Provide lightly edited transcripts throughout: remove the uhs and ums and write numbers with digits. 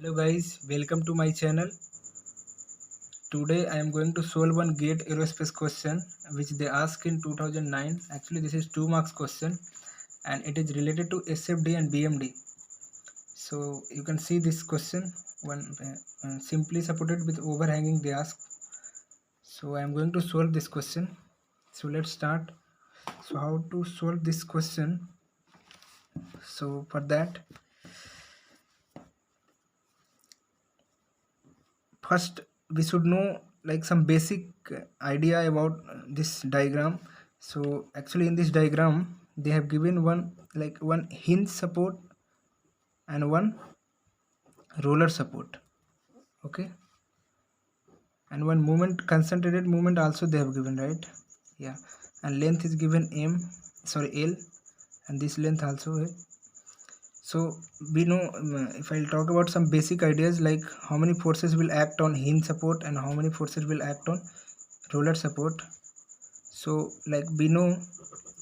Hello guys, welcome to my channel. Today I am going to solve one GATE aerospace question which they asked in 2009. Actually this is 2 marks question and it is related to SFD and BMD. So you can see this question one simply supported with overhanging they ask. So I am going to solve this question. So let's start. So how to solve this question? So for that, first we should know like some basic idea about this diagram. So actually in this diagram they have given one hinge support and one roller support, okay, and one moment, concentrated movement also they have given, right? Yeah, and length is given L, and this length also है. So we know, if I'll talk about some basic ideas like how many forces will act on hinge support and how many forces will act on roller support. So like we know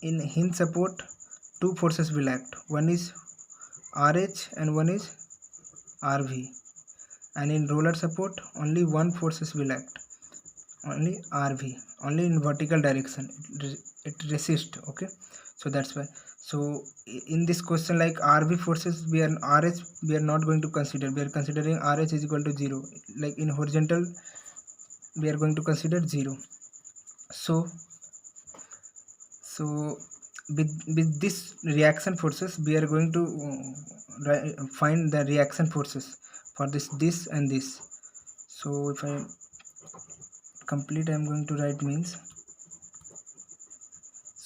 in hinge support two forces will act, one is RH and one is RV, and in roller support only one forces will act, only RV, only in vertical direction it resists, okay. So that's why. So in this question, like RV forces, we are RH we are not going to consider, we are considering RH is equal to 0. Like in horizontal we are going to consider 0. So with this reaction forces we are going to find the reaction forces for this and this. So if I complete, I am going to write means.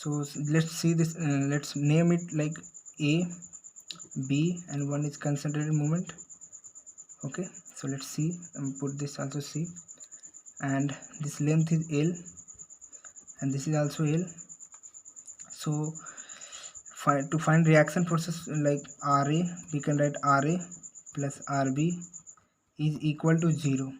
So let's see this, let's name it like A, B, and one is concentrated movement, okay. So let's see, put this also C, and this length is L and this is also L. So to find reaction forces like RA, we can write RA plus RB is equal to 0.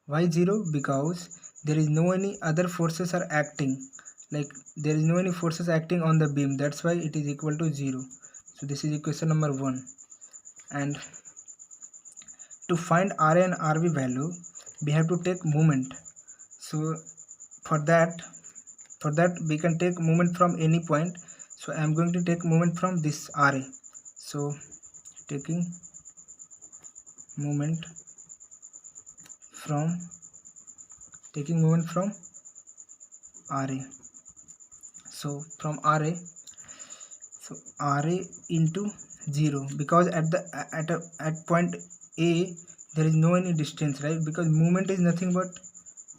Why 0? Because there is no any other forces are acting, like there is no any forces acting on the beam, that's why it is equal to 0. So this is equation number 1. And to find RA and RB value we have to take moment. So for that we can take moment from any point. So I am going to take moment from this RA. So taking moment from RA. So from RA, so RA into 0, because at point A there is no any distance, right? Because movement is nothing but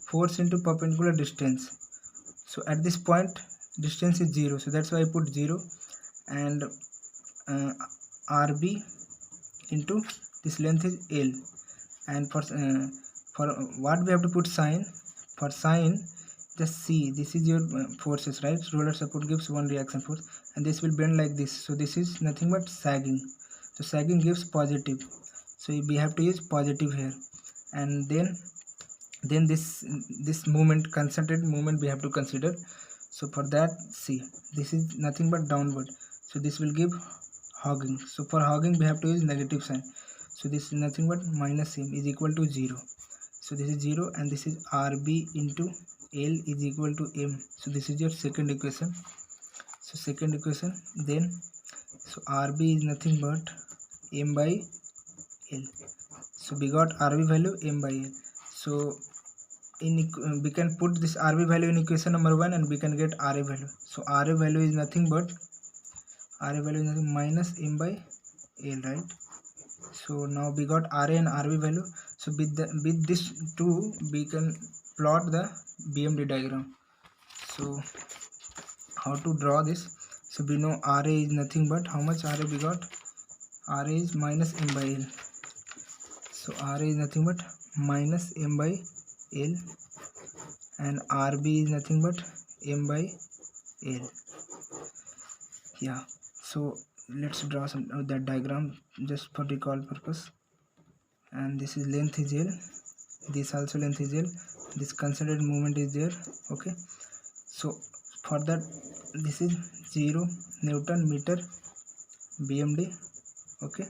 force into perpendicular distance. So at this point distance is 0, so that's why I put 0. And RB into this length is L. And for what we have to put sign, for sign just see, this is your forces, right? Roller support gives one reaction force and this will bend like this, so this is nothing but sagging. So sagging gives positive, so we have to use positive here. And then this movement, concentrated movement we have to consider. So for that, see, this is nothing but downward, so this will give hogging. So for hogging we have to use negative sign, so this is nothing but minus m is equal to 0. So this is 0 and this is RB into L is equal to m. So this is your second equation. So second equation, then so RB is nothing but m by L. So we got RB value m by L. So we can put this RB value in equation number 1 and we can get RA value. So RA value is nothing but minus m by L, right? So now we got RA and RB value. So with this two we can plot the BMD diagram. So how to draw this? So we know RA is nothing but, how much RA we got? RA is minus m by L. So RA is nothing but minus m by L and RB is nothing but m by L. Yeah, so let's draw some that diagram just for recall purpose. And this is length is L, this also length is L, this concentrated movement is there, okay. So for that, this is 0 Newton meter BMD, okay.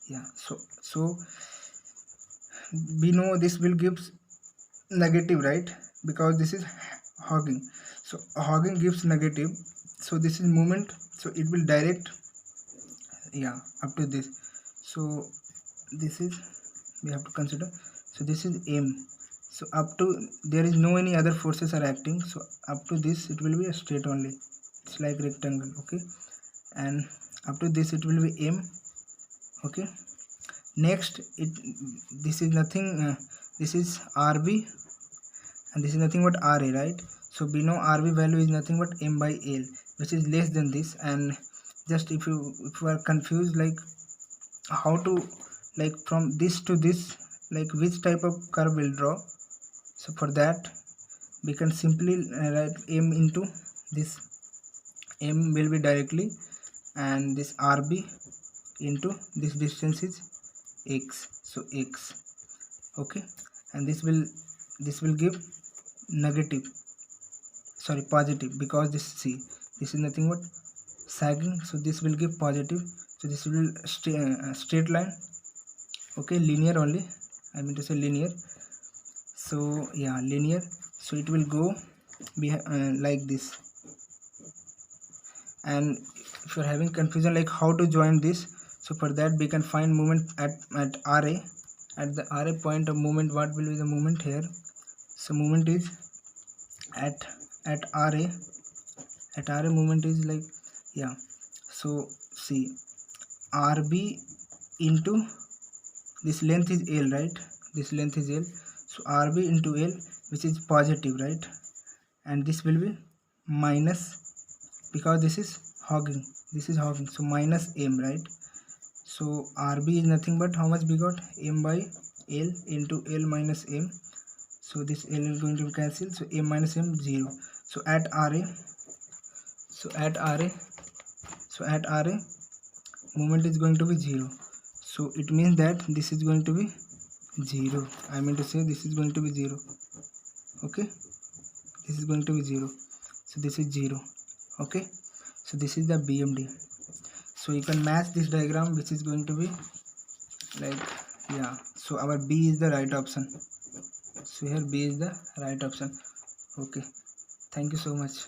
yeah. So we know this will give negative, right? Because this is hogging. So hogging gives negative. So this is movement. So it will direct, yeah, up to this. So this is, we have to consider. So this is M. So up to, there is no any other forces are acting. So up to this it will be a straight only. It's like rectangle, okay? And up to this it will be M, okay? Next, this is nothing. This is RB, and this is nothing but RA, right? So we know RB value is nothing but M by L, which is less than this. And just if you are confused, like how to, like from this to this, like which type of curve will draw, so for that we can simply write M into this. M will be directly, and this RB into this distance is X, so X, okay? And this will give negative, sorry, positive, because this, see, this is nothing but sagging, so this will give positive. So this will straight line, okay, linear only, I mean to say linear. So yeah, linear. So it will go like this. And if you're having confusion like how to join this, so for that we can find moment at RA. At the RA point of moment, what will be the moment here? So moment is at RA. At RA moment is like, yeah, so see, RB into this length is L, right? This length is L. So RB into L, which is positive, right? And this will be minus, because this is hogging. This is hogging. So minus M, right? So RB is nothing but how much we got? M by L into L minus M. So this L is going to cancel. So M minus M, 0. So at RA, moment is going to be 0. So it means that this is going to be 0. I mean to say this is going to be 0. Okay, this is going to be 0. So this is 0. Okay, so this is the BMD. So you can match this diagram, which is going to be like, yeah, so our B is the right option. So here B is the right option. Okay, thank you so much.